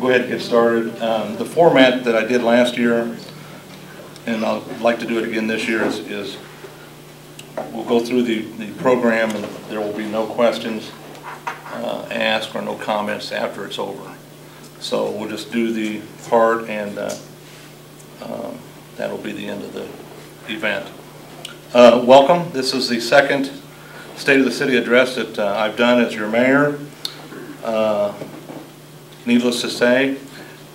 go ahead and get started. The format that I did last year, and I'd like to do it again this year, is we'll go through the program and there will be no questions asked or no comments after it's over. So we'll just do the part and that'll be the end of the event. Welcome. This is the second State of the City address that I've done as your mayor. Needless to say,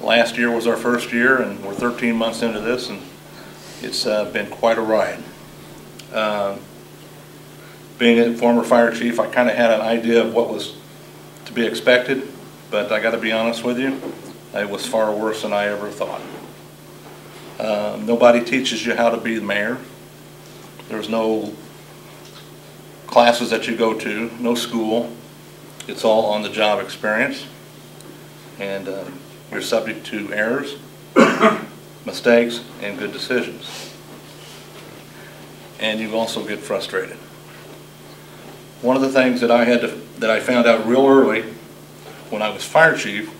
last year was our first year and we're 13 months into this, and it's been quite a ride. Being a former fire chief, I kind of had an idea of what was to be expected, but I got to be honest with you, it was far worse than I ever thought. Nobody teaches you how to be the mayor. There's no classes that you go to, no school. It's all on the job experience, and you're subject to errors, mistakes, and good decisions. And you also get frustrated. One of the things that I found out real early when I was fire chief,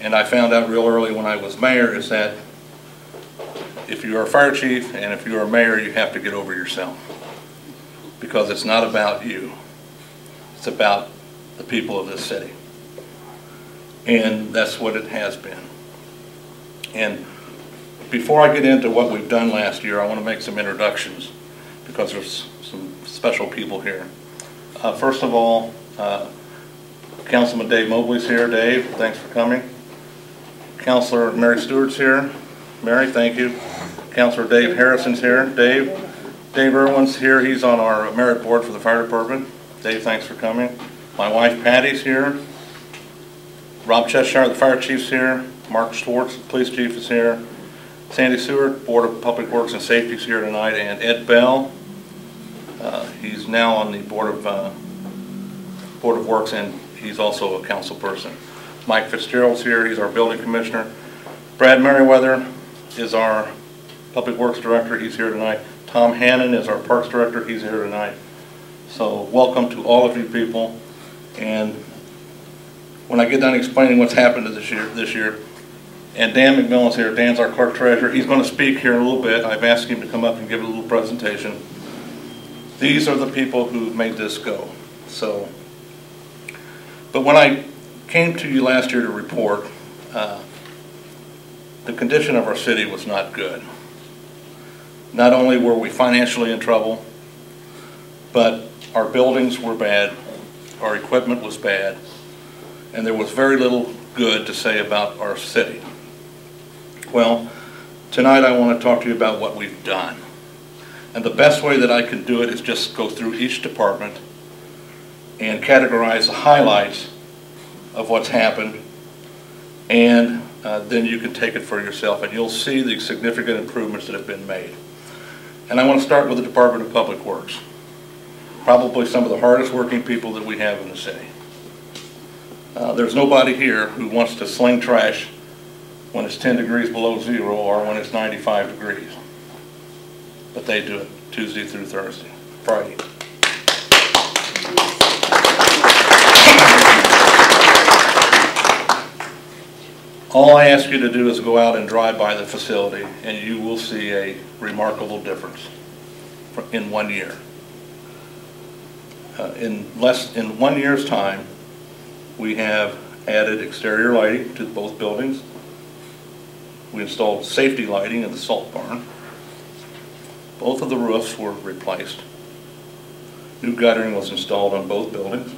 and I found out real early when I was mayor, is that if you are a fire chief and if you are a mayor, you have to get over yourself, because it's not about you. It's about the people of this city, and that's what it has been. And before I get into what we've done last year, I want to make some introductions because there's some special people here. First of all, Councilman Dave Mobley's here. Dave, thanks for coming. Councilor Mary Stewart's here. Mary, thank you. Councilor Dave Harrison's here. Dave Irwin's here. He's on our merit board for the fire department. Dave, thanks for coming. My wife Patty's here. Rob Cheshire, the fire chief's here. Mark Schwartz, the police chief, is here. Sandy Seward, Board of Public Works and Safety, is here tonight, and Ed Bell. He's now on the Board of Works, and he's also a council person. Mike Fitzgerald's here. He's our building commissioner. Brad Merriweather is our Public Works director. He's here tonight. Tom Hannon is our Parks director. He's here tonight. So welcome to all of you people. And when I get done explaining what's happened this year, and Dan McMillan's here. Dan's our clerk treasurer. He's going to speak here in a little bit. I've asked him to come up and give a little presentation. These are the people who made this go. So, but when I came to you last year to report, the condition of our city was not good. Not only were we financially in trouble, but our buildings were bad, our equipment was bad, and there was very little good to say about our city. Well, tonight I want to talk to you about what we've done. And the best way that I can do it is just go through each department and categorize the highlights of what's happened, and then you can take it for yourself and you'll see the significant improvements that have been made. And I want to start with the Department of Public Works. Probably some of the hardest working people that we have in the city. There's nobody here who wants to sling trash when it's 10 degrees below zero or when it's 95 degrees. But they do it Tuesday through Friday. All I ask you to do is go out and drive by the facility, and you will see a remarkable difference in 1 year. In 1 year's time, we have added exterior lighting to both buildings. We installed safety lighting in the salt barn. Both of the roofs were replaced. New guttering was installed on both buildings.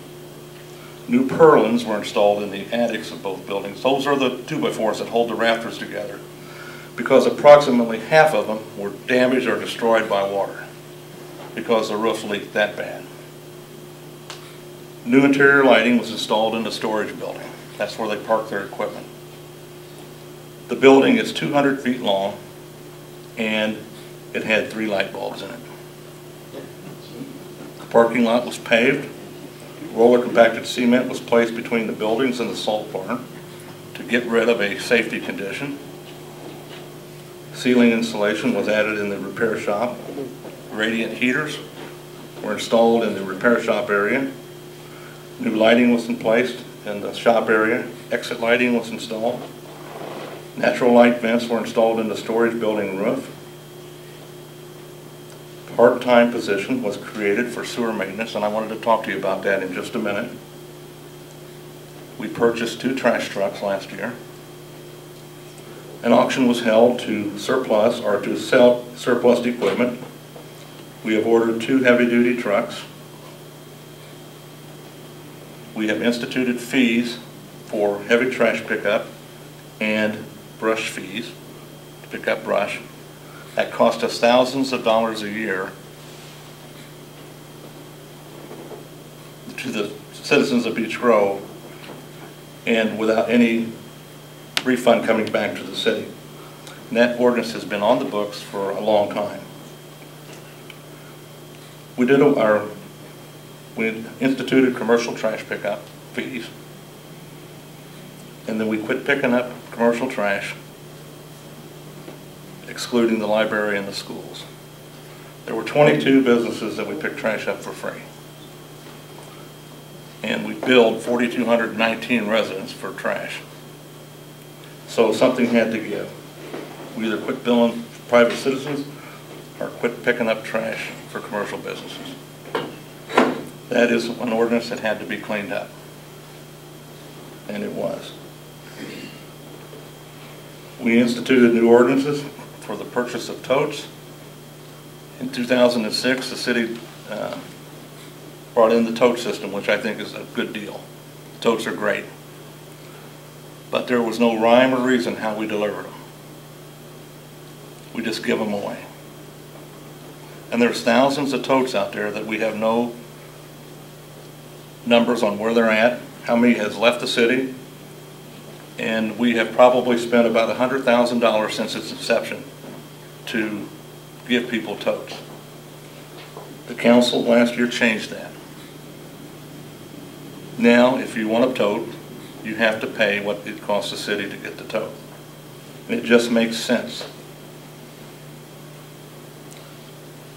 New purlins were installed in the attics of both buildings. Those are the 2x4s that hold the rafters together, because approximately half of them were damaged or destroyed by water because the roof leaked that bad. New interior lighting was installed in the storage building. That's where they park their equipment. The building is 200 feet long, and it had 3 light bulbs in it. The parking lot was paved. Roller compacted cement was placed between the buildings and the salt barn to get rid of a safety condition. Ceiling insulation was added in the repair shop. Radiant heaters were installed in the repair shop area. New lighting was placed in the shop area. Exit lighting was installed. Natural light vents were installed in the storage building roof. Part-time position was created for sewer maintenance, and I wanted to talk to you about that in just a minute. We purchased 2 trash trucks last year. An auction was held to surplus or to sell surplus equipment. We have ordered 2 heavy-duty trucks. We have instituted fees for heavy trash pickup and brush fees to pick up brush. That cost us thousands of dollars a year to the citizens of Beech Grove, and without any refund coming back to the city. And that ordinance has been on the books for a long time. We instituted commercial trash pickup fees, and then we quit picking up commercial trash, excluding the library and the schools. There were 22 businesses that we picked trash up for free. And we billed 4,219 residents for trash. So something had to give. We either quit billing private citizens or quit picking up trash for commercial businesses. That is an ordinance that had to be cleaned up. And it was. We instituted new ordinances for the purchase of totes. In 2006, the city brought in the tote system, which I think is a good deal. Totes are great. But there was no rhyme or reason how we delivered them. We just give them away. And there's thousands of totes out there that we have no numbers on where they're at, how many has left the city, and we have probably spent about $100,000 since its inception to give people totes. The council last year changed that. Now, if you want a tote, you have to pay what it costs the city to get the tote. And it just makes sense.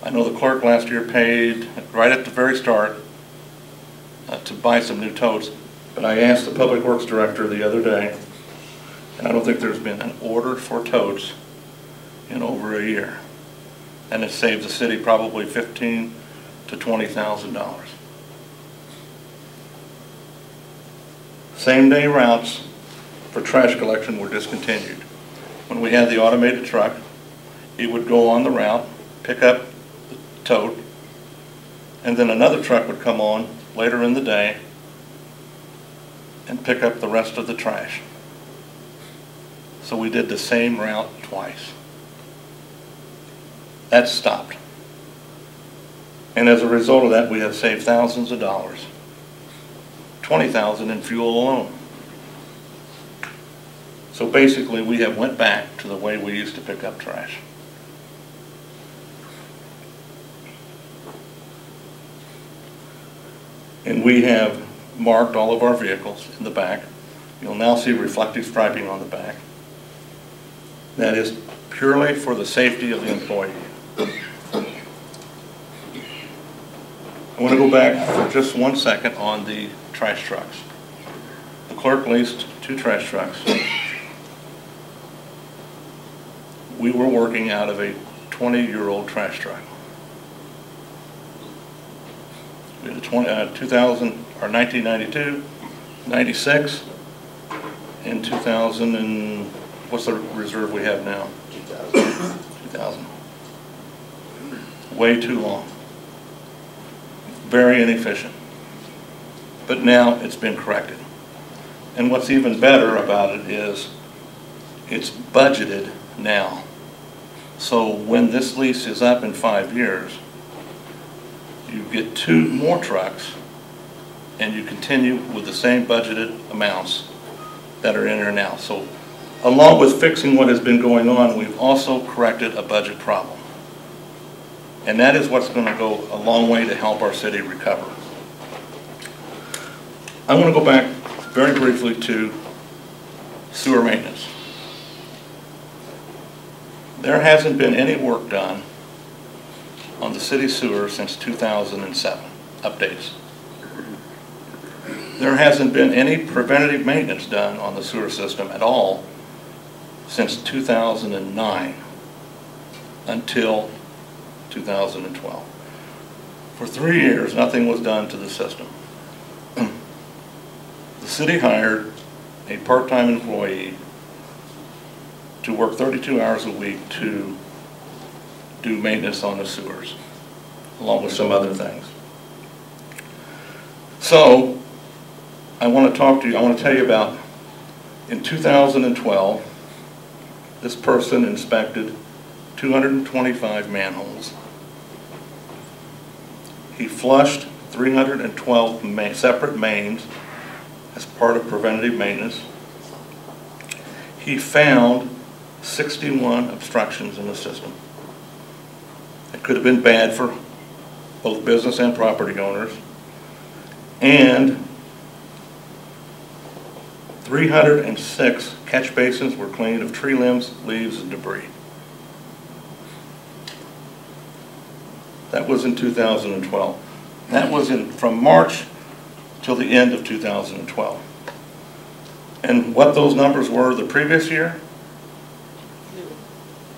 I know the clerk last year paid, right at the very start, to buy some new totes, but I asked the Public Works Director the other day, and I don't think there's been an order for totes in over a year. And it saves the city probably $15,000 to $20,000. Same-day routes for trash collection were discontinued. When we had the automated truck, it would go on the route, pick up the tote, and then another truck would come on later in the day and pick up the rest of the trash. So we did the same route twice. That stopped. And as a result of that, we have saved thousands of dollars. $20,000 in fuel alone. So basically, we have went back to the way we used to pick up trash. And we have marked all of our vehicles in the back. You'll now see reflective striping on the back. That is purely for the safety of the employee. I want to go back for just 1 second on the trash trucks. The clerk leased 2 trash trucks. We were working out of a 20-year-old trash truck. We had a 1992, 96, and 2000, and what's the reserve we have now? 2000. Way too long. Very inefficient. But now it's been corrected. And what's even better about it is it's budgeted now. So when this lease is up in 5 years, you get 2 more trucks and you continue with the same budgeted amounts that are in there now. So along with fixing what has been going on, we've also corrected a budget problem. And that is what's going to go a long way to help our city recover. I want to go back very briefly to sewer maintenance. There hasn't been any work done on the city sewer since 2007, updates. There hasn't been any preventative maintenance done on the sewer system at all since 2009 until 2012. For 3 years, nothing was done to the system. The city hired a part-time employee to work 32 hours a week to do maintenance on the sewers, along with some other things. So, I want to talk to you, I want to tell you about, in 2012, this person inspected 225 manholes. He flushed 312 separate mains as part of preventative maintenance. He found 61 obstructions in the system. It could have been bad for both business and property owners. And 306 catch basins were cleaned of tree limbs, leaves, and debris. That was in 2012. That was from March till the end of 2012. And what those numbers were the previous year,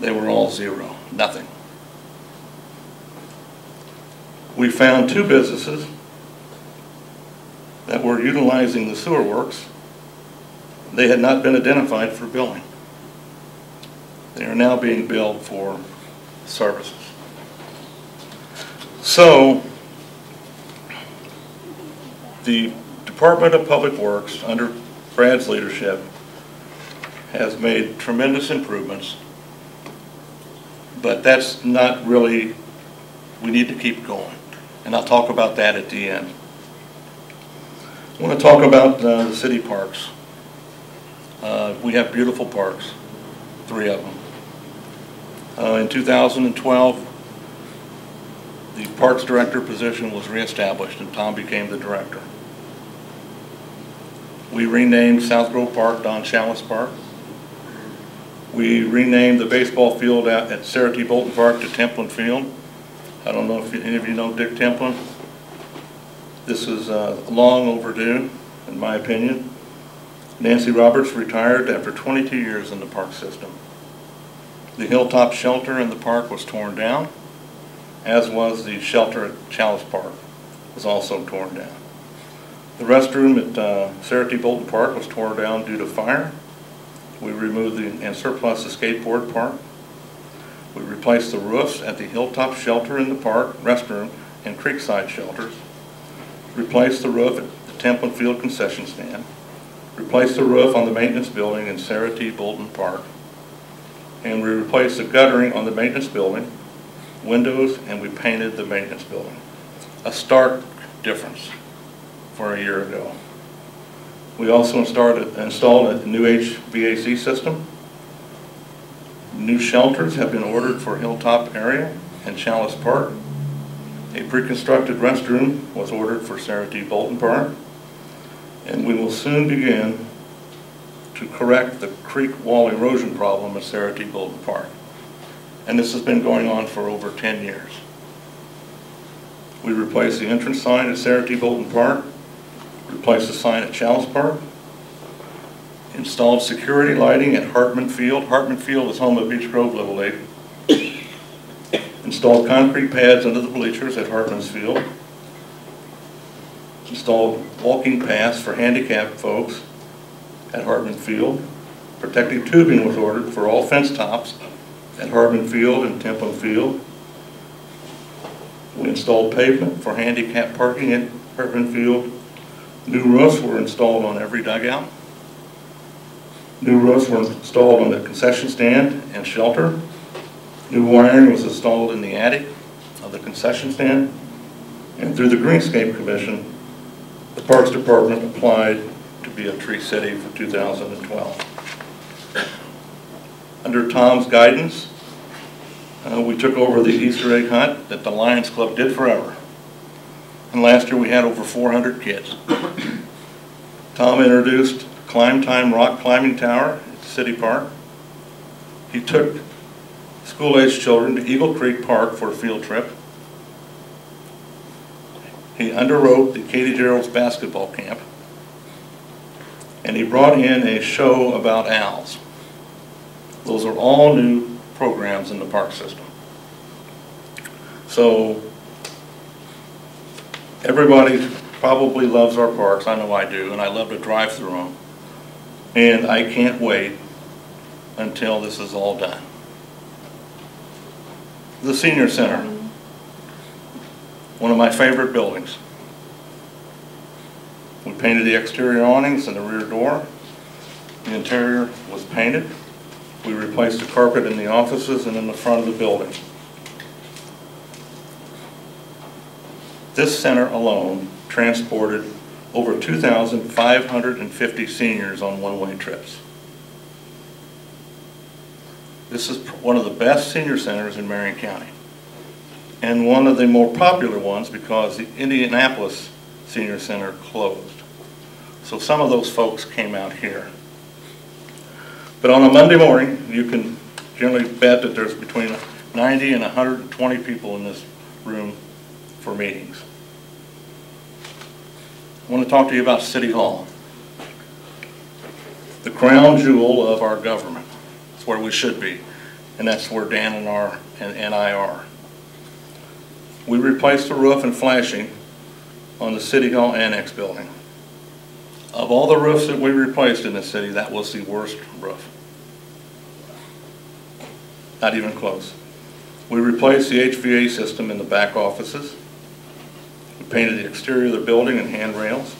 they were all zero, nothing. We found 2 businesses that were utilizing the sewer works. They had not been identified for billing. They are now being billed for services. So, the Department of Public Works, under Brad's leadership, has made tremendous improvements, but that's not really, we need to keep going. And I'll talk about that at the end. I want to talk about the city parks. We have beautiful parks, 3 of them. In 2012, the Parks Director position was reestablished and Tom became the Director. We renamed South Grove Park Don Chalice Park. We renamed the baseball field at Sarah T. Bolton Park to Templin Field. I don't know if any of you know Dick Templin. This is long overdue, in my opinion. Nancy Roberts retired after 22 years in the park system. The Hilltop Shelter in the park was torn down, as was the shelter at Chalice Park, was also torn down. The restroom at Sarah T. Bolton Park was torn down due to fire. We removed and surplus the skateboard park. We replaced the roofs at the Hilltop Shelter in the park, restroom, and Creekside shelters. Replaced the roof at the Templin Field concession stand. Replaced the roof on the maintenance building in Sarah T. Bolton Park. And we replaced the guttering on the maintenance building, windows, and we painted the maintenance building. A stark difference for a year ago. We also installed a new HVAC system. New shelters have been ordered for Hilltop area and Chalice Park. A pre-constructed restroom was ordered for Sarah T. Bolton Park. And we will soon begin to correct the creek wall erosion problem at Sarah T. Bolton Park. And this has been going on for over 10 years. We replaced the entrance sign at Sarah T. Bolton Park, replaced the sign at Chalice Park, installed security lighting at Hartman Field. Hartman Field is home of Beech Grove Level 8. Installed concrete pads under the bleachers at Hartman's Field. Installed walking paths for handicapped folks at Hartman Field. Protective tubing was ordered for all fence tops at Hartman Field and Templin Field. We installed pavement for handicapped parking at Hartman Field. New roofs were installed on every dugout. New roofs were installed on the concession stand and shelter. New wiring was installed in the attic of the concession stand. And through the Greenscape Commission, the Parks Department applied to be a tree city for 2012. Under Tom's guidance, we took over the Easter egg hunt that the Lions Club did forever. And last year we had over 400 kids. Tom introduced Climb Time Rock Climbing Tower at City Park. He took school-aged children to Eagle Creek Park for a field trip. He underwrote the Katie Gerald's basketball camp, and he brought in a show about owls. Those are all new programs in the park system. So everybody probably loves our parks. I know I do, and I love to drive through them. And I can't wait until this is all done. The Senior Center, one of my favorite buildings. We painted the exterior awnings and the rear door. The interior was painted. We replaced the carpet in the offices and in the front of the building. This center alone transported over 2,550 seniors on one-way trips. This is one of the best senior centers in Marion County, and one of the more popular ones because the Indianapolis Senior Center closed. So some of those folks came out here. But on a Monday morning, you can generally bet that there's between 90 and 120 people in this room for meetings. I want to talk to you about City Hall, the crown jewel of our government. It's where we should be, and that's where Dan and I are. We replaced the roof and flashing on the City Hall Annex building. Of all the roofs that we replaced in the city, that was the worst roof. Not even close. We replaced the HVAC system in the back offices. We painted the exterior of the building and handrails.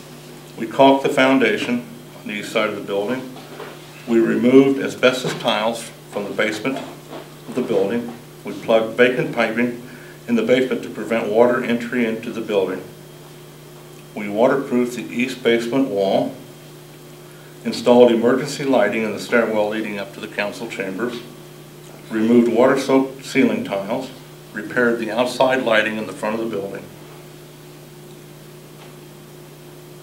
We caulked the foundation on the east side of the building. We removed asbestos tiles from the basement of the building. We plugged vacant piping in the basement to prevent water entry into the building. We waterproofed the east basement wall, installed emergency lighting in the stairwell leading up to the council chambers, removed water-soaked ceiling tiles, repaired the outside lighting in the front of the building,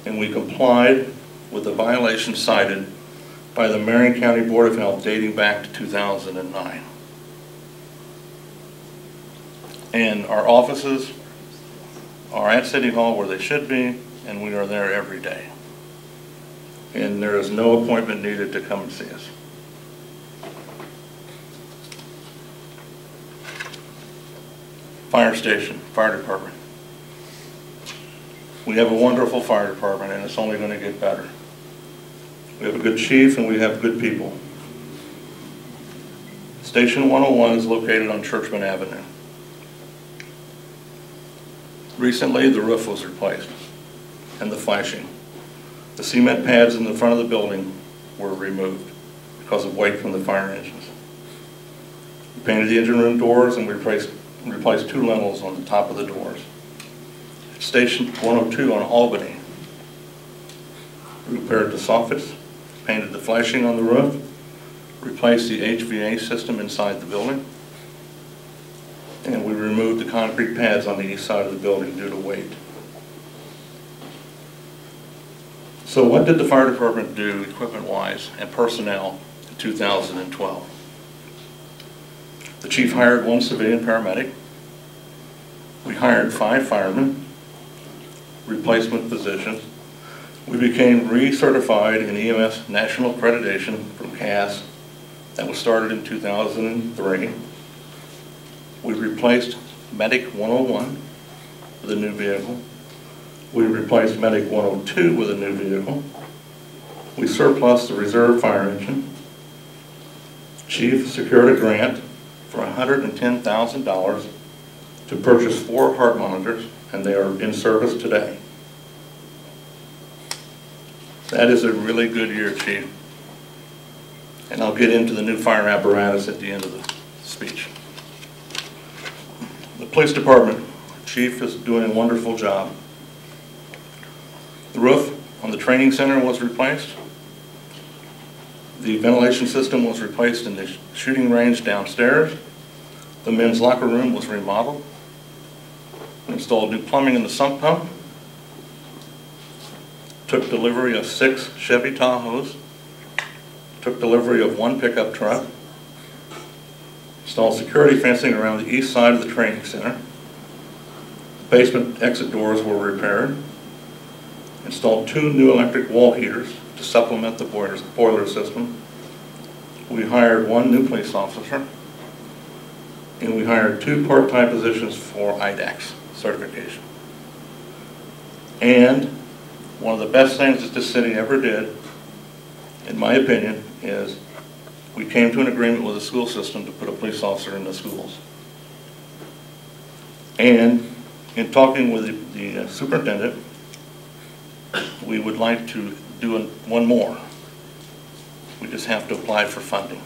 and we complied with the violations cited by the Marion County Board of Health dating back to 2009. And our offices are at City Hall where they should be, and we are there every day. And there is no appointment needed to come and see us. Fire station, fire department. We have a wonderful fire department, and it's only going to get better. We have a good chief, and we have good people. Station 101 is located on Churchman Avenue. Recently, the roof was replaced and the flashing. The cement pads in the front of the building were removed because of weight from the fire engines. We painted the engine room doors and we replaced 2 lintels on the top of the doors. At Station 102 on Albany, we repaired the soffits, painted the flashing on the roof, replaced the HVAC system inside the building, and we removed the concrete pads on the east side of the building due to weight. So what did the fire department do equipment-wise and personnel in 2012? The chief hired 1 civilian paramedic. We hired 5 firemen, replacement positions. We became recertified in EMS national accreditation from CAS. That was started in 2003. We replaced Medic 101 with a new vehicle. We replaced Medic 102 with a new vehicle. We surplused the reserve fire engine. Chief secured a grant for $110,000 to purchase 4 heart monitors, and they are in service today. That is a really good year, Chief. And I'll get into the new fire apparatus at the end of the speech. The police department, Chief is doing a wonderful job. The roof on the training center was replaced. The ventilation system was replaced in the shooting range downstairs. The men's locker room was remodeled. We installed new plumbing in the sump pump. Took delivery of 6 Chevy Tahoes. Took delivery of 1 pickup truck. Installed security fencing around the east side of the training center. Basement exit doors were repaired. Installed 2 new electric wall heaters to supplement the boiler system. We hired 1 new police officer, and we hired 2 part-time positions for IDAX certification. And one of the best things that this city ever did, in my opinion, is we came to an agreement with the school system to put a police officer in the schools. And in talking with the superintendent, we would like to do one more. We just have to apply for funding.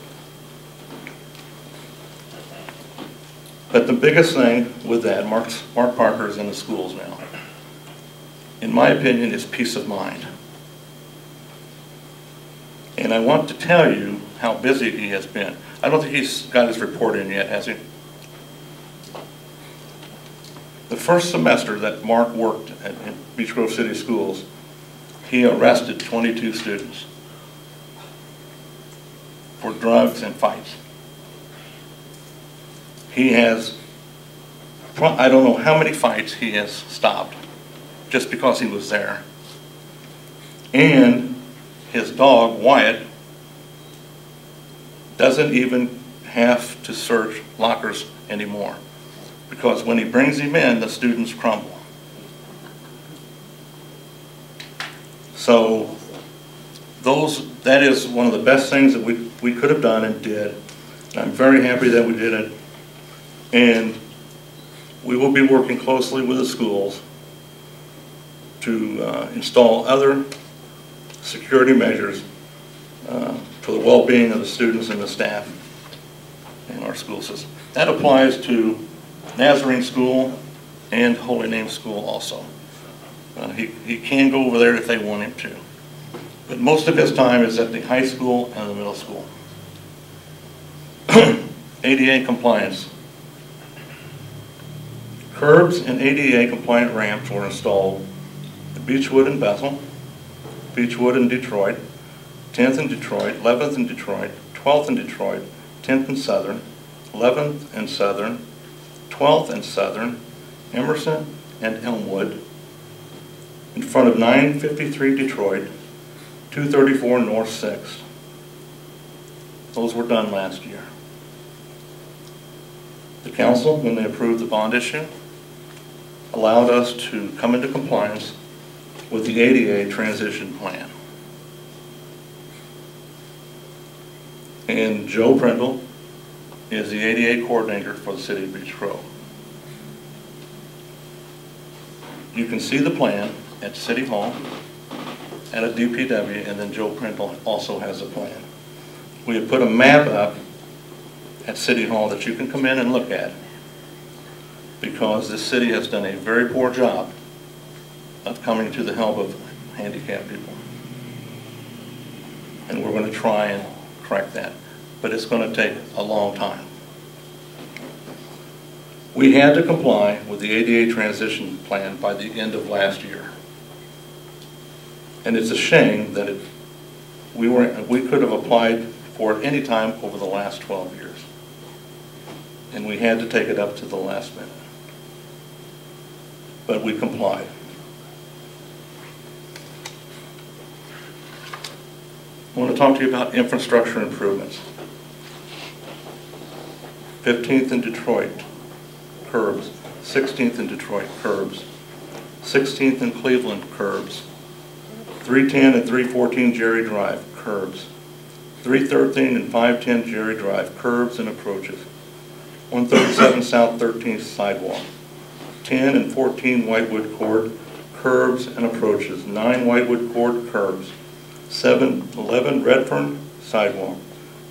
But the biggest thing with that, Mark Parker is in the schools now, in my opinion, is peace of mind. And I want to tell you how busy he has been. I don't think he's got his report in yet, has he? The first semester that Mark worked at Beech Grove City Schools, he arrested 22 students for drugs and fights. He has, I don't know how many fights he has stopped just because he was there. And his dog, Wyatt, doesn't even have to search lockers anymore, because when he brings him in, the students crumble. So that is one of the best things that we could have done and did. And I'm very happy that we did it. And we will be working closely with the schools to install other security measures for the well-being of the students and the staff in our school system. That applies to Nazarene School and Holy Name School also. He can go over there if they want him to. But most of his time is at the high school and the middle school. ADA compliance. Curbs and ADA compliant ramps were installed at Beechwood in Bethel, Beechwood in Detroit, 10th in Detroit, 11th in Detroit, 12th in Detroit, 10th in Southern, 11th in Southern, 12th in Southern, Emerson and Elmwood, in front of 953 Detroit, 234 North 6th. Those were done last year. The council, when they approved the bond issue, allowed us to come into compliance with the ADA transition plan. And Joe Prindle is the ADA coordinator for the city of Beech Grove. You can see the plan at City Hall, at a DPW, and then Joe Prindle also has a plan. We have put a map up at City Hall that you can come in and look at, because this city has done a very poor job of coming to the help of handicapped people. And we're going to try and correct that, but it's going to take a long time. We had to comply with the ADA transition plan by the end of last year. And it's a shame that we could have applied for it any time over the last 12 years. And we had to take it up to the last minute. But we complied. I want to talk to you about infrastructure improvements. 15th in Detroit, curbs. 16th in Detroit, curbs. 16th in Cleveland, curbs. 310 and 314 Jerry Drive, curbs. 313 and 510 Jerry Drive, curbs and approaches. 137 South 13th sidewalk. 10 and 14 Whitewood Court, curbs and approaches. 9 Whitewood Court, curbs. 711 Redfern sidewalk.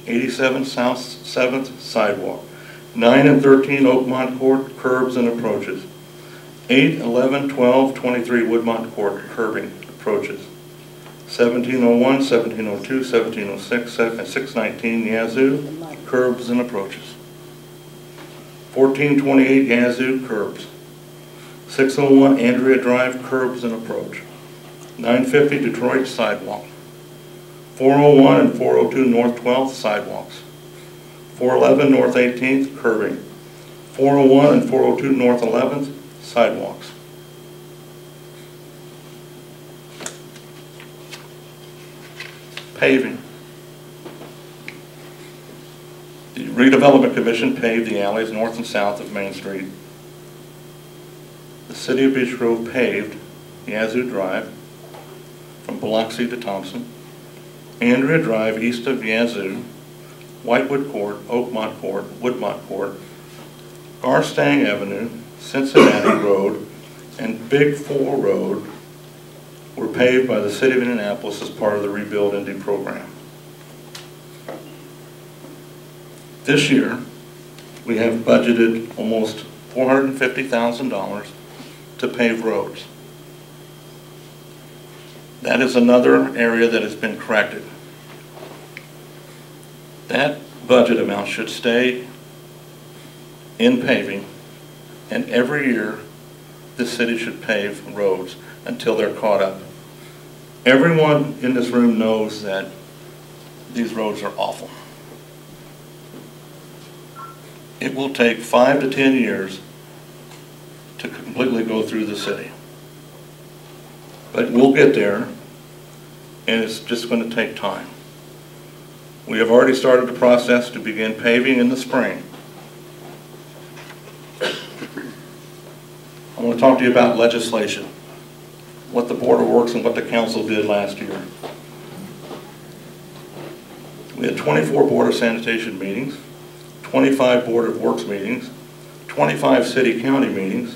87 South 7th sidewalk. 9 and 13 Oakmont Court, curbs and approaches. 8, 11, 12, 23 Woodmont Court, curbing approaches. 1701, 1702, 1706, and 619 Yazoo, curbs and approaches. 1428 Yazoo, curbs. 601 Andrea Drive, curbs and approach. 950 Detroit sidewalk. 401 and 402 North 12th sidewalks. 411 North 18th, curbing. 401 and 402 North 11th, sidewalks. Paving. The Redevelopment Commission paved the alleys north and south of Main Street. The City of Beech Grove paved Yazoo Drive from Biloxi to Thompson, Andrea Drive east of Yazoo, Whitewood Court, Oakmont Court, Woodmont Court, Garstang Avenue, Cincinnati Road, and Big 4 Road were paved by the City of Indianapolis as part of the Rebuild Indy program. This year, we have budgeted almost $450,000 to pave roads. That is another area that has been corrected. That budget amount should stay in paving, and every year the city should pave roads until they're caught up. Everyone in this room knows that these roads are awful. It will take 5 to 10 years to completely go through the city. But we'll get there, and it's just going to take time. We have already started the process to begin paving in the spring. I want to talk to you about legislation, what the Board of Works and what the council did last year. We had 24 Board of Sanitation meetings, 25 Board of Works meetings, 25 city county meetings,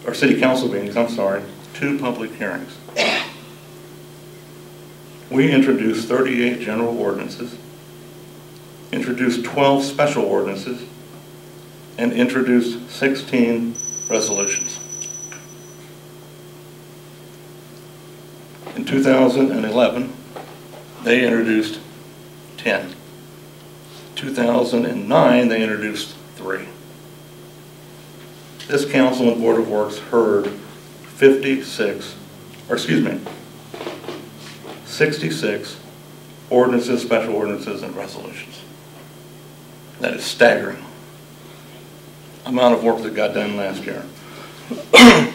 or city council meetings, I'm sorry, 2 public hearings. We introduced 38 general ordinances, introduced 12 special ordinances, and introduced 16 resolutions. In 2011, they introduced 10. 2009, they introduced 3. This council and Board of Works heard 66 ordinances, special ordinances, and resolutions. That is staggering amount of work that got done last year. I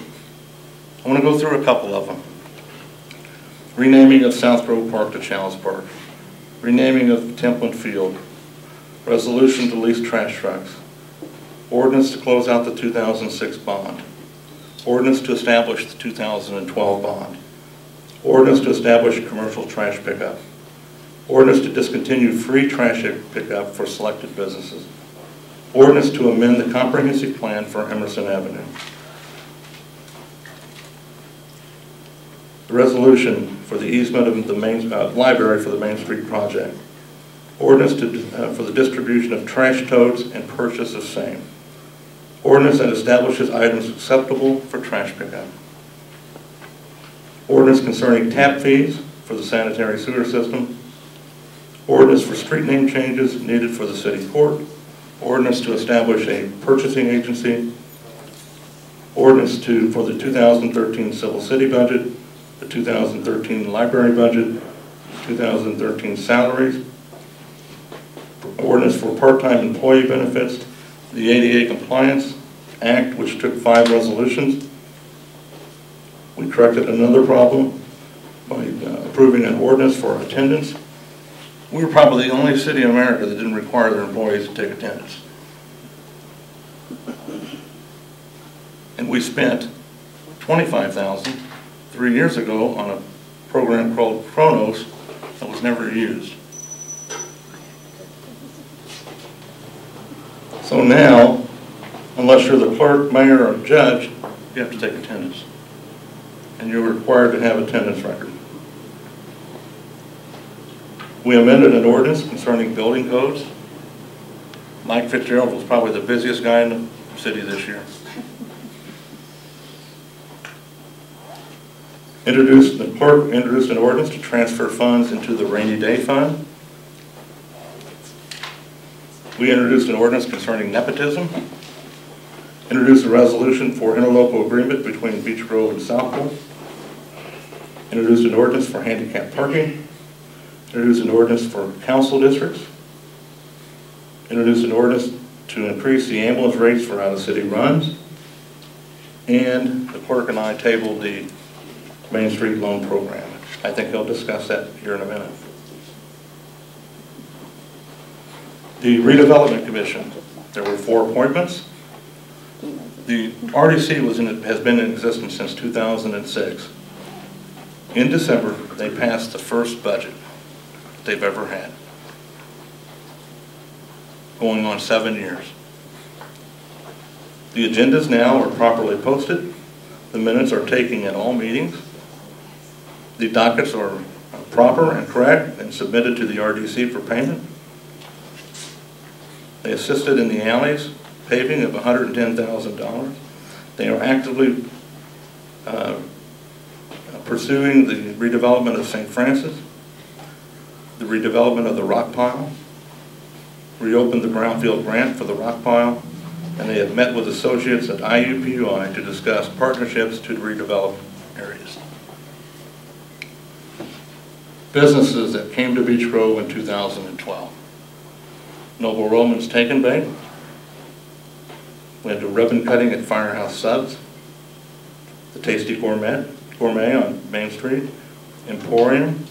want to go through a couple of them. Renaming of South Grove Park to Chalice Park. Renaming of Templin Field. Resolution to lease trash trucks. Ordinance to close out the 2006 bond. Ordinance to establish the 2012 bond. Ordinance to establish commercial trash pickup. Ordinance to discontinue free trash pickup for selected businesses. Ordinance to amend the comprehensive plan for Emerson Avenue. The resolution for the easement of the main library for the Main Street project. Ordinance for the distribution of trash totes and purchase of same. Ordinance that establishes items acceptable for trash pickup. Ordinance concerning tap fees for the sanitary sewer system. Ordinance for street name changes needed for the city court. Ordinance to establish a purchasing agency. Ordinance for the 2013 civil city budget, the 2013 library budget, 2013 salaries. Ordinance for part-time employee benefits, the ADA Compliance Act, which took 5 resolutions. We corrected another problem by approving an ordinance for attendance. We were probably the only city in America that didn't require their employees to take attendance. And we spent $25,000 3 years ago on a program called Kronos that was never used. So now, unless you're the clerk, mayor, or judge, you have to take attendance. And you're required to have attendance record. We amended an ordinance concerning building codes. Mike Fitzgerald was probably the busiest guy in the city this year. The clerk introduced an ordinance to transfer funds into the rainy day fund. We introduced an ordinance concerning nepotism. Introduced a resolution for interlocal agreement between Beech Grove and Southport. Introduced an ordinance for handicap parking. Introduced an ordinance for council districts. Introduced an ordinance to increase the ambulance rates for out-of-city runs. And the clerk and I tabled the Main Street Loan Program. I think he'll discuss that here in a minute. The Redevelopment Commission, there were 4 appointments. The RDC has been in existence since 2006. In December, they passed the first budget they've ever had, going on 7 years. The agendas now are properly posted. The minutes are taken at all meetings. The dockets are proper and correct and submitted to the RDC for payment. They assisted in the alleys, paving of $110,000. They are actively pursuing the redevelopment of St. Francis, the redevelopment of the rock pile, reopened the brownfield grant for the rock pile, and they have met with associates at IUPUI to discuss partnerships to redevelop areas. Businesses that came to Beech Grove in 2012. Noble Roman's Take and Bake. Went to ribbon cutting at Firehouse Subs. The Tasty Gourmet on Main Street. Emporium.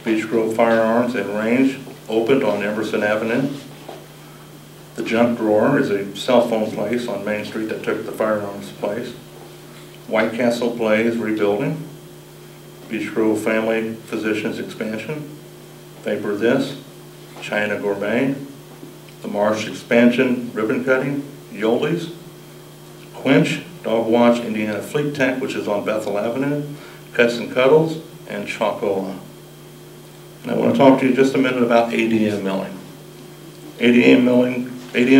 Beech Grove Firearms and Range opened on Emerson Avenue. The Junk Drawer is a cell phone place on Main Street that took the firearms place. White Castle Plays rebuilding. Beech Grove Family Physicians expansion. Vapor This. China Gourmet. The Marsh expansion ribbon cutting. Yoli's. Quench Dog Watch Indiana Fleet Tech, which is on Bethel Avenue. Cuts and Cuddles, and Chocola. And I want to talk to you just a minute about ADM milling. ADM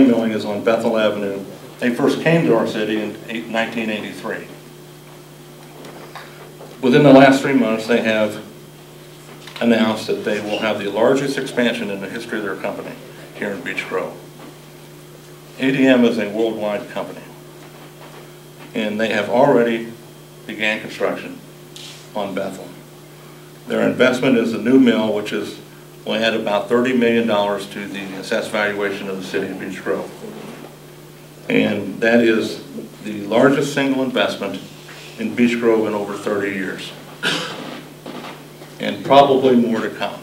milling is on Bethel Avenue. They first came to our city in 1983. Within the last 3 months, they have announced that they will have the largest expansion in the history of their company here in Beech Grove. ADM is a worldwide company, and they have already began construction on Bethel. Their investment is a new mill, which will add about $30 million to the assessed valuation of the city of Beech Grove. And that is the largest single investment in Beech Grove in over 30 years. And probably more to come.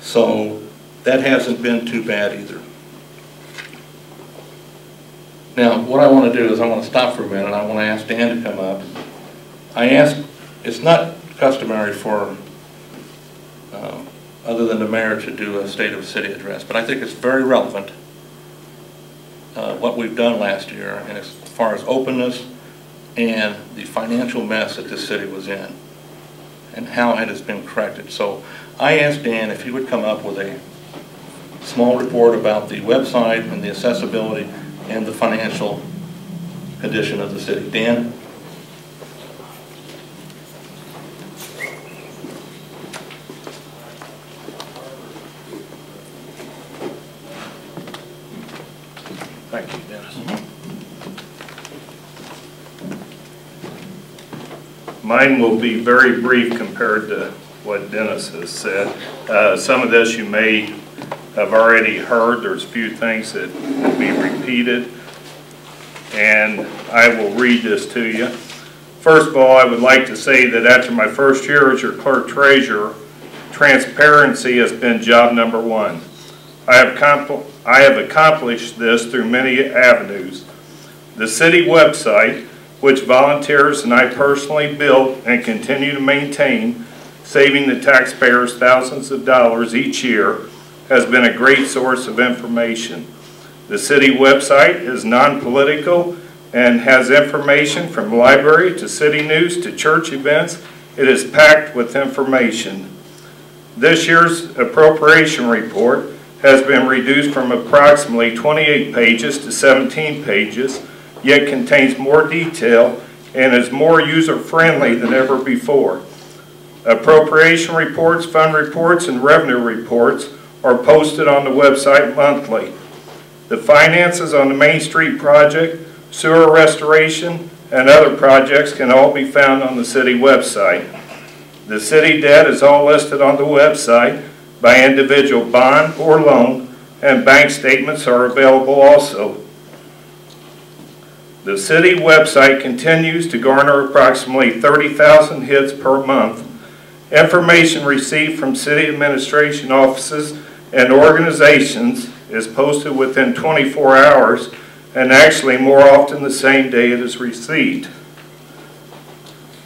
So that hasn't been too bad either. Now, what I want to do is I want to stop for a minute. I want to ask Dan to come up. It's not customary for other than the mayor to do a State of the City address, but I think it's very relevant what we've done last year, and as far as openness and the financial mess that this city was in and how it has been corrected. So I asked Dan if he would come up with a small report about the website and the accessibility and the financial condition of the city. Dan? Thank you, Dennis. Mine will be very brief compared to what Dennis has said. Some of this you may have already heard. There's a few things that will be repeated, and I will read this to you. First of all, I would like to say that after my first year as your clerk treasurer, transparency has been job number one. I have accomplished this through many avenues. The city website, which volunteers and I personally built and continue to maintain, saving the taxpayers thousands of dollars each year, has been a great source of information. The city website is non-political and has information from library to city news to church events. It is packed with information. This year's appropriation report has been reduced from approximately 28 pages to 17 pages, yet contains more detail and is more user-friendly than ever before. Appropriation reports, fund reports, and revenue reports are posted on the website monthly. The finances on the Main Street project, sewer restoration, and other projects can all be found on the city website. The city debt is all listed on the website by individual bond or loan, and bank statements are available also. The city website continues to garner approximately 30,000 hits per month. Information received from city administration offices and organizations is posted within 24 hours and actually more often the same day it is received.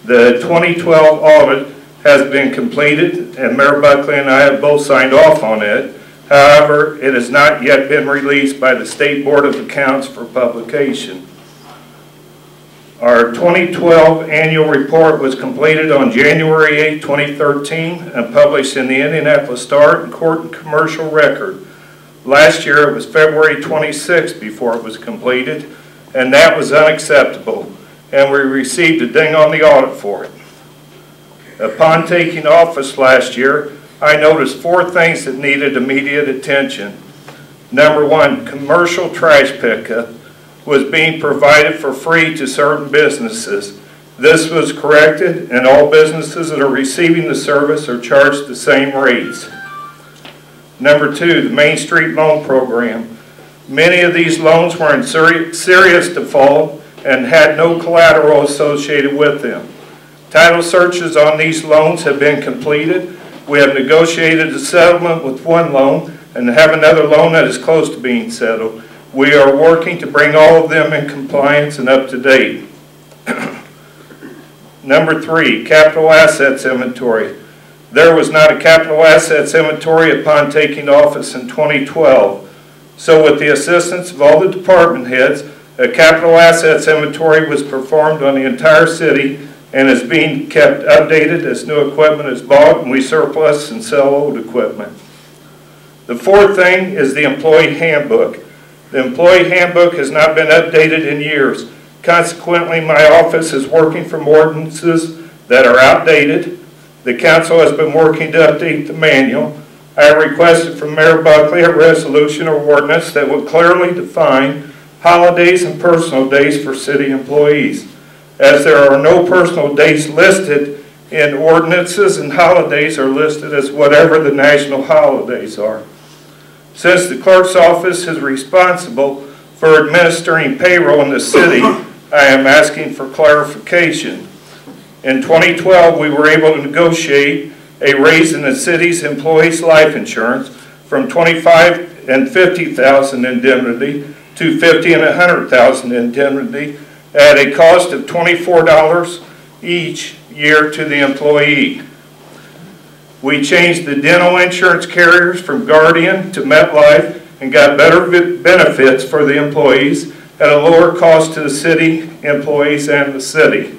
The 2012 audit has been completed and Mayor Buckley and I have both signed off on it. However, it has not yet been released by the State Board of Accounts for publication. Our 2012 annual report was completed on January 8, 2013 and published in the Indianapolis Star and Court and Commercial Record. Last year it was February 26 before it was completed, and that was unacceptable, and we received a ding on the audit for it. Upon taking office last year, I noticed 4 things that needed immediate attention. Number 1, commercial trash pickup was being provided for free to certain businesses. This was corrected, and all businesses that are receiving the service are charged the same rates. Number 2, the Main Street Loan Program. Many of these loans were in serious default and had no collateral associated with them. Title searches on these loans have been completed. We have negotiated a settlement with one loan and have another loan that is close to being settled. We are working to bring all of them in compliance and up to date. Number 3, capital assets inventory. There was not a capital assets inventory upon taking office in 2012. So with the assistance of all the department heads, a capital assets inventory was performed on the entire city and is being kept updated as new equipment is bought and we surplus and sell old equipment. The 4th thing is the employee handbook. The employee handbook has not been updated in years. Consequently, my office is working from ordinances that are outdated. The council has been working to update the manual. I have requested from Mayor Buckley a resolution or ordinance that will clearly define holidays and personal days for city employees. As there are no personal days listed in ordinances, and holidays are listed as whatever the national holidays are. Since the clerk's office is responsible for administering payroll in the city, I am asking for clarification. In 2012, we were able to negotiate a raise in the city's employees' life insurance from $25,000 and $50,000 indemnity to $50,000 and $100,000 indemnity at a cost of $24 each year to the employee. We changed the dental insurance carriers from Guardian to MetLife and got better benefits for the employees at a lower cost to the city employees and the city.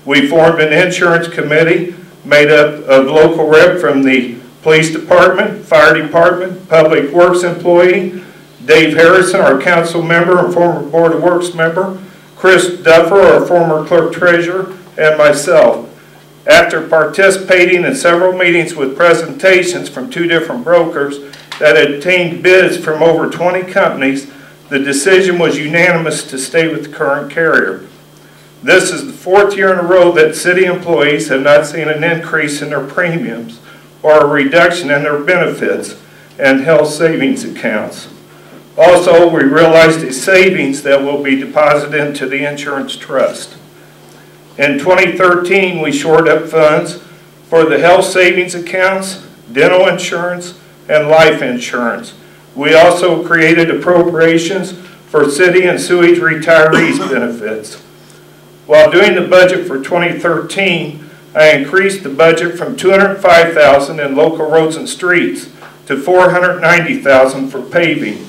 We formed an insurance committee made up of local rep from the police department, fire department, public works employee, Dave Harrison, our council member and former Board of Works member, Chris Duffer, our former clerk treasurer, and myself. After participating in several meetings with presentations from 2 different brokers that had obtained bids from over 20 companies, the decision was unanimous to stay with the current carrier. This is the 4th year in a row that city employees have not seen an increase in their premiums or a reduction in their benefits and health savings accounts. Also, we realized a savings that will be deposited into the insurance trust. In 2013, we shored up funds for the health savings accounts, dental insurance, and life insurance. We also created appropriations for city and sewage retirees benefits. While doing the budget for 2013, I increased the budget from $205,000 in local roads and streets to $490,000 for paving.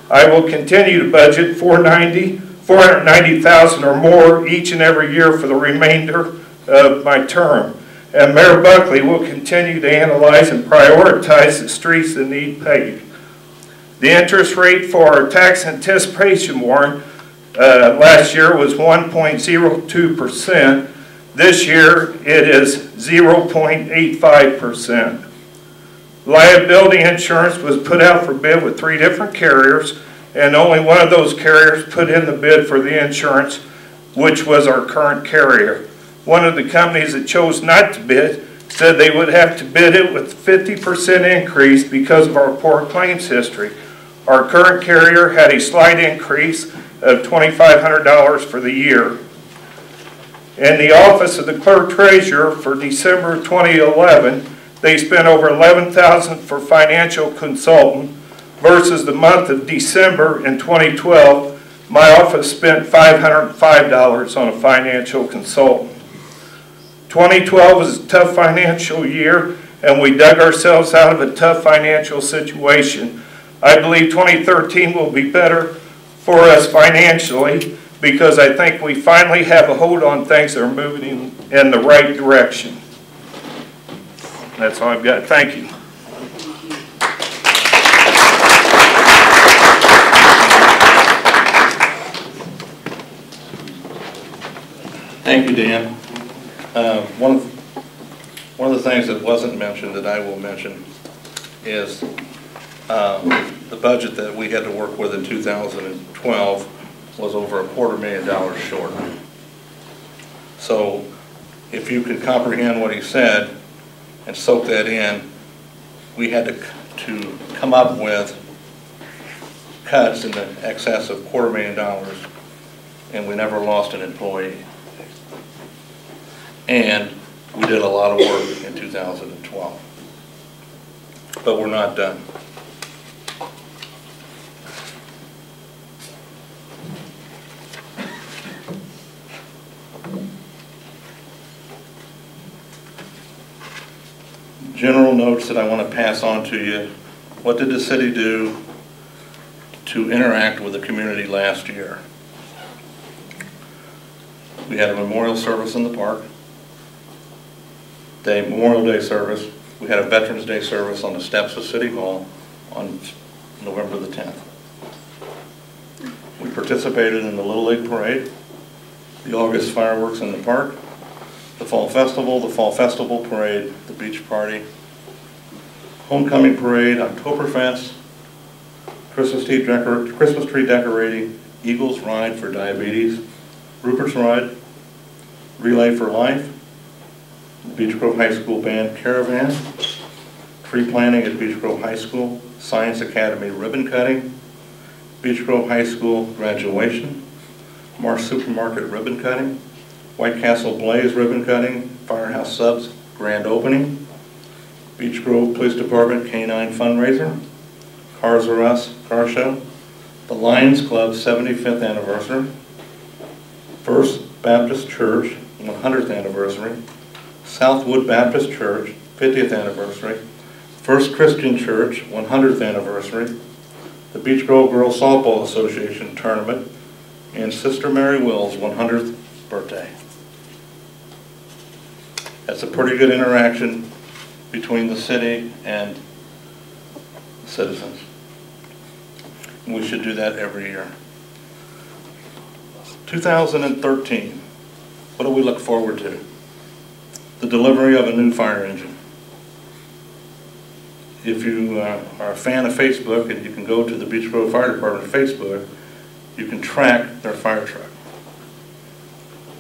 I will continue to budget $490,000 or more each and every year for the remainder of my term. And Mayor Buckley will continue to analyze and prioritize the streets that need paved. The interest rate for our tax anticipation warrant last year was 1.02%. This year it is 0.85%. Liability insurance was put out for bid with 3 different carriers, and only one of those carriers put in the bid for the insurance, which was our current carrier. One of the companies that chose not to bid said they would have to bid it with 50% increase because of our poor claims history. Our current carrier had a slight increase of $2,500 for the year. In the office of the clerk treasurer for December 2011, they spent over $11,000 for financial consultant versus the month of December in 2012, my office spent $505 on a financial consultant. 2012 was a tough financial year, and we dug ourselves out of a tough financial situation. I believe 2013 will be better for us financially because I think we finally have a hold on things that are moving in the right direction. That's all I've got. Thank you. Thank you, Dan. One of the things that wasn't mentioned that I will mention is the budget that we had to work with in 2012 was over $250,000 short. So if you could comprehend what he said and soak that in, we had to come up with cuts in the excess of $250,000, and we never lost an employee. And we did a lot of work in 2012. But we're not done. General notes that I want to pass on to you. What did the city do to interact with the community last year? We had a memorial service in the park. Memorial Day service. We had a Veterans Day service on the steps of City Hall on November the 10th. We participated in the Little League Parade, the August fireworks in the park, the Fall Festival Parade, the Beach Party, Homecoming Parade, Oktoberfest, Christmas tree decorating, Eagles Ride for Diabetes, Rupert's Ride, Relay for Life, Beech Grove High School Band Caravan, tree planting at Beech Grove High School, Science Academy ribbon cutting, Beech Grove High School graduation, Mars Supermarket ribbon cutting, White Castle Blaze ribbon cutting, Firehouse Subs grand opening, Beech Grove Police Department K-9 fundraiser, Cars R Us car show, the Lions Club 75th anniversary, First Baptist Church 100th anniversary, Southwood Baptist Church 50th anniversary, First Christian Church 100th anniversary, the Beech Grove Girls Softball Association tournament, and Sister Mary Will's 100th birthday. That's a pretty good interaction between the city and citizens. And we should do that every year. 2013, what do we look forward to? The delivery of a new fire engine. If you are a fan of Facebook and you can go to the Beech Grove Fire Department Facebook, you can track their fire truck.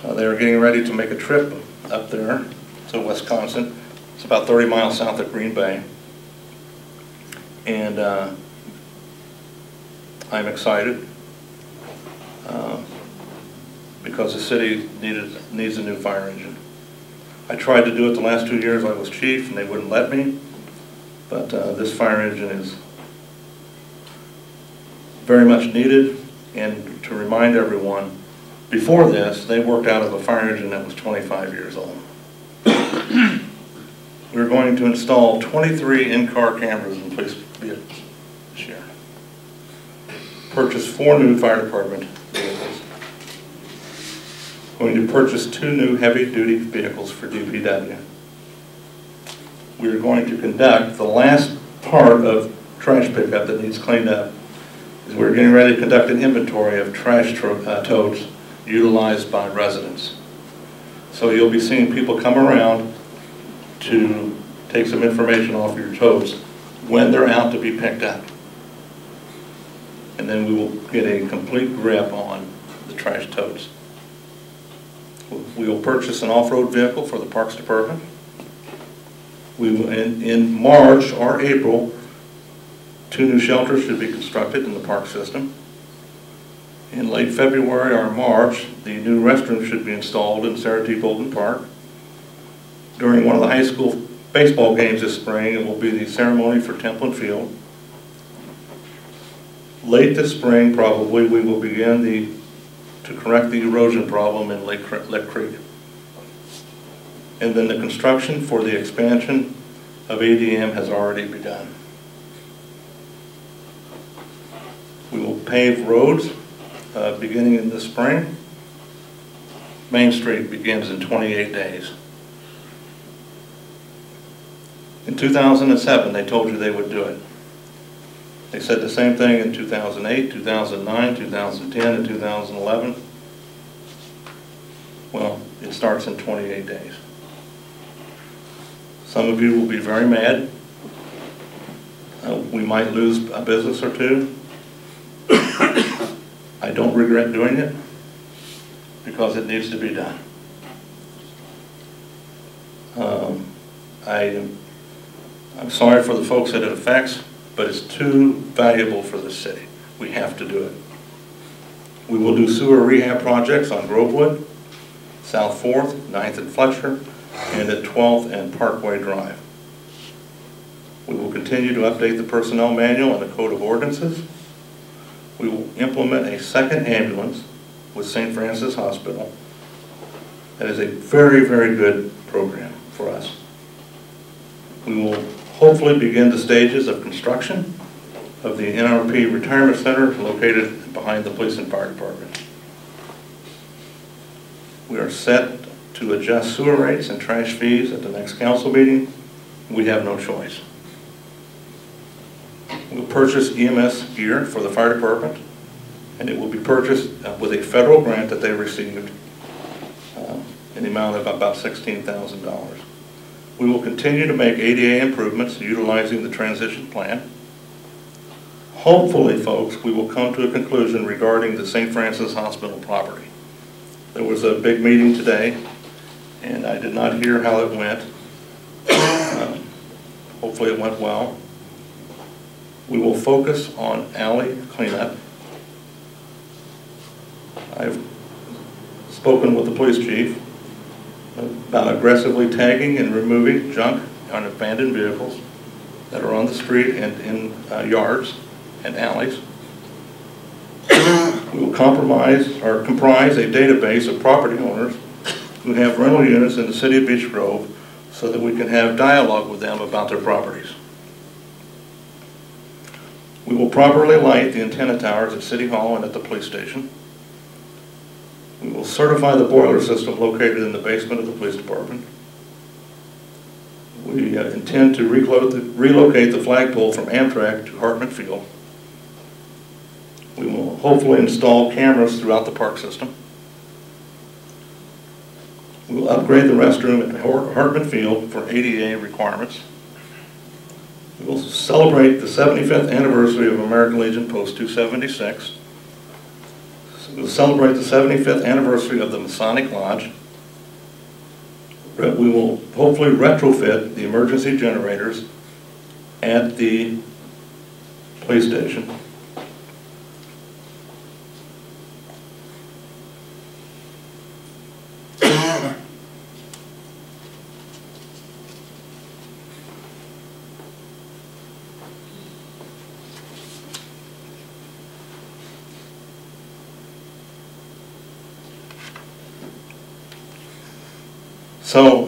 They're getting ready to make a trip up there to Wisconsin. It's about 30 miles south of Green Bay. And I'm excited because the city needs a new fire engine. I tried to do it the last 2 years I was chief and they wouldn't let me, but this fire engine is very much needed. And to remind everyone, before this, they worked out of a fire engine that was 25 years old. We're going to install 23 in-car cameras in police vehicles this year. Purchase 4 new fire department vehicles. Going to purchase 2 new heavy-duty vehicles for DPW. We are going to conduct the last part of trash pickup that needs cleaned up. Is we're getting ready to conduct an inventory of trash totes utilized by residents. So you'll be seeing people come around to take some information off your totes when they're out to be picked up. And then we will get a complete grip on the trash totes. We will purchase an off-road vehicle for the Parks Department. We will, in March or April, 2 new shelters should be constructed in the park system. In late February or March, the new restroom should be installed in Sarah T. Bolton Park. During one of the high school baseball games this spring. It will be the ceremony for Templin Field. Late this spring, probably, we will begin to correct the erosion problem in Lick Creek. And then the construction for the expansion of ADM has already begun. We will pave roads beginning in the spring. Main Street begins in 28 days. In 2007, they told you they would do it. They said the same thing in 2008, 2009, 2010, and 2011. Well, it starts in 28 days. Some of you will be very mad. We might lose a business or two. I don't regret doing it because it needs to be done. I'm sorry for the folks that it affects, but it's too valuable for the city. We have to do it. We will do sewer rehab projects on Grovewood, South 4th, 9th and Fletcher, and at 12th and Parkway Drive. We will continue to update the personnel manual and the code of ordinances. We will implement a second ambulance with St. Francis Hospital. That is a very, very good program for us. We will hopefully begin the stages of construction of the NRP Retirement Center located behind the police and fire department. We are set to adjust sewer rates and trash fees at the next council meeting. We have no choice. We'll purchase EMS gear for the fire department, and it will be purchased with a federal grant that they received in the amount of about $16,000. We will continue to make ADA improvements utilizing the transition plan. Hopefully, folks, we will come to a conclusion regarding the St. Francis Hospital property. There was a big meeting today, and I did not hear how it went. Hopefully it went well. We will focus on alley cleanup. I've spoken with the police chief about aggressively tagging and removing junk on abandoned vehicles that are on the street and in yards and alleys. We will comprise a database of property owners who have rental units in the city of Beech Grove so that we can have dialogue with them about their properties. We will properly light the antenna towers at City Hall and at the police station. We will certify the boiler system located in the basement of the police department. We intend to relocate the flagpole from Amtrak to Hartman Field. We will hopefully install cameras throughout the park system. We will upgrade the restroom at Hartman Field for ADA requirements. We will celebrate the 75th anniversary of American Legion Post 276. We will celebrate the 75th anniversary of the Masonic Lodge. We will hopefully retrofit the emergency generators at the police station. So,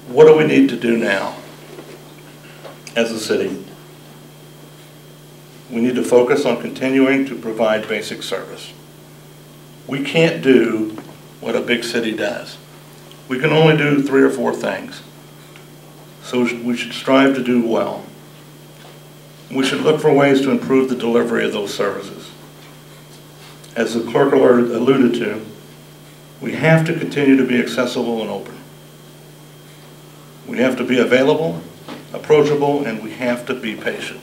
what do we need to do now as a city? We need to focus on continuing to provide basic service. We can't do what a big city does. We can only do 3 or 4 things. So we should strive to do well. We should look for ways to improve the delivery of those services. As the clerk alluded to, we have to continue to be accessible and open. We have to be available, approachable, and we have to be patient.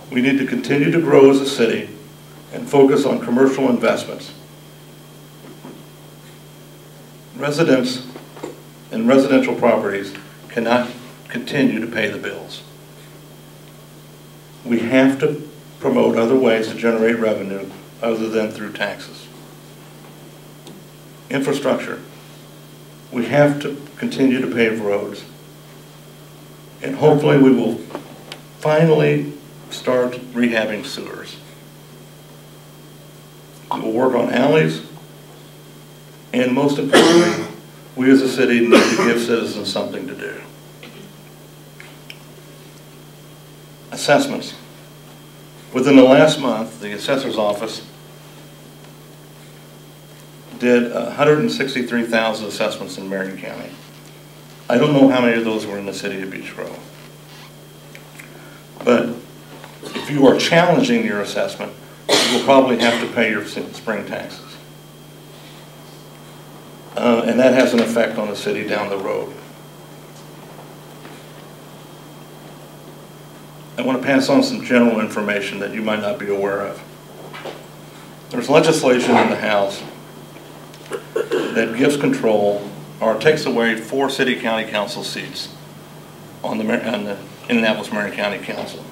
We need to continue to grow as a city and focus on commercial investments. Residents and residential properties cannot continue to pay the bills. We have to promote other ways to generate revenue other than through taxes. Infrastructure. we have to continue to pave roads. And hopefully we will finally start rehabbing sewers. We will work on alleys, and most importantly, we as a city need to give citizens something to do. Assessments. Within the last month, the assessor's office did 163,000 assessments in Marion County. I don't know how many of those were in the city of Beech Grove. But if you are challenging your assessment, you will probably have to pay your spring taxes. And that has an effect on the city down the road. I want to pass on some general information that you might not be aware of. There's legislation in the House that gives control or takes away 4 city-county council seats on the Indianapolis-Marion County Council.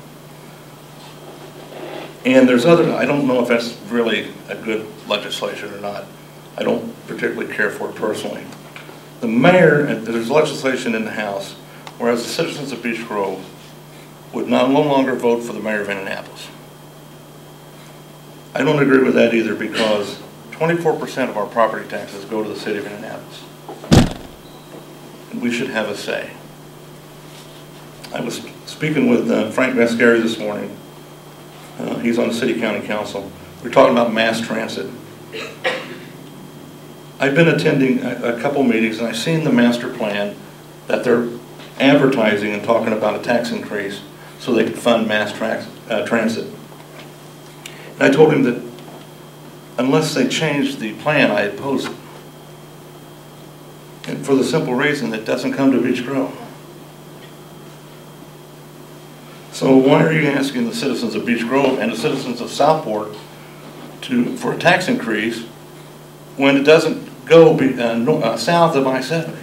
And there's other, I don't know if that's really a good legislation or not. I don't particularly care for it personally. The mayor, and there's legislation in the House, whereas the citizens of Beech Grove would no longer vote for the mayor of Indianapolis. I don't agree with that either, because 24% of our property taxes go to the city of Indianapolis. And we should have a say. I was speaking with Frank Mascari this morning. He's on the city county council. We're talking about mass transit. I've been attending a couple meetings, and I've seen the master plan that they're advertising and talking about a tax increase so they can fund mass transit. And I told him that unless they change the plan, I oppose it. And for the simple reason that it doesn't come to Beech Grove. So why are you asking the citizens of Beech Grove and the citizens of Southport for a tax increase when it doesn't go south of I-70?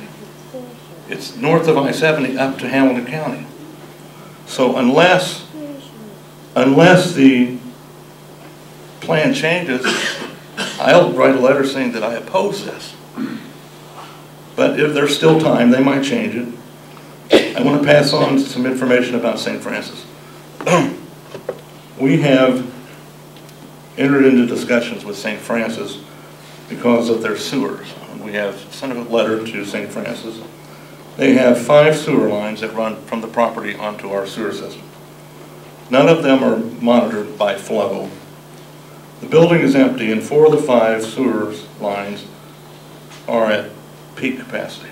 It's north of I-70 up to Hamilton County. So unless the plan changes, I'll write a letter saying that I oppose this. But if there's still time, they might change it. I want to pass on some information about St. Francis. We have entered into discussions with St. Francis because of their sewers. We have sent a letter to St. Francis. They have 5 sewer lines that run from the property onto our sewer system. None of them are monitored by flow. The building is empty, and 4 of the 5 sewer lines are at peak capacity.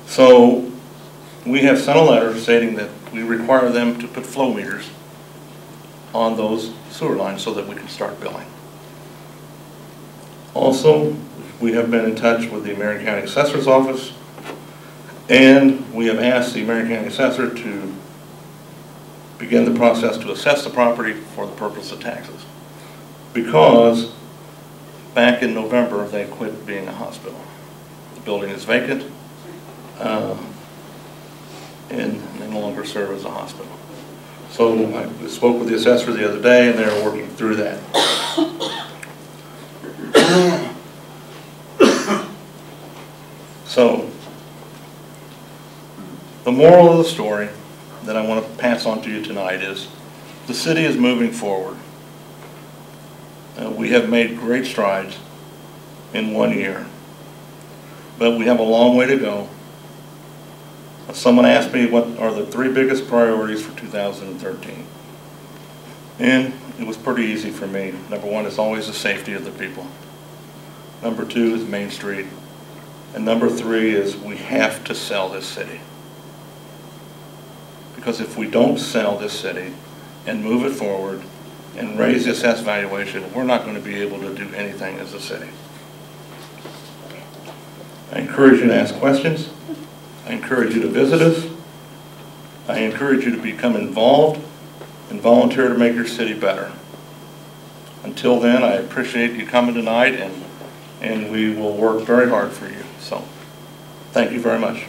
So we have sent a letter stating that we require them to put flow meters on those sewer lines so that we can start billing. Also, we have been in touch with the Marion County Assessor's Office, and we have asked the Marion County Assessor to begin the process to assess the property for the purpose of taxes, because back in November they quit being a hospital. The building is vacant and they no longer serve as a hospital. So I spoke with the assessor the other day, and they're working through that. So the moral of the story that I want to pass on to you tonight is the city is moving forward. We have made great strides in 1 year, but we have a long way to go. Someone asked me what are the 3 biggest priorities for 2013, and it was pretty easy for me. Number 1 is always the safety of the people. Number 2 is Main Street, and number 3 is we have to sell this city. Because if we don't sell this city and move it forward and raise the assessed valuation, we're not going to be able to do anything as a city. I encourage you to ask questions. I encourage you to visit us. I encourage you to become involved and volunteer to make your city better. Until then, I appreciate you coming tonight, and we will work very hard for you. So, thank you very much.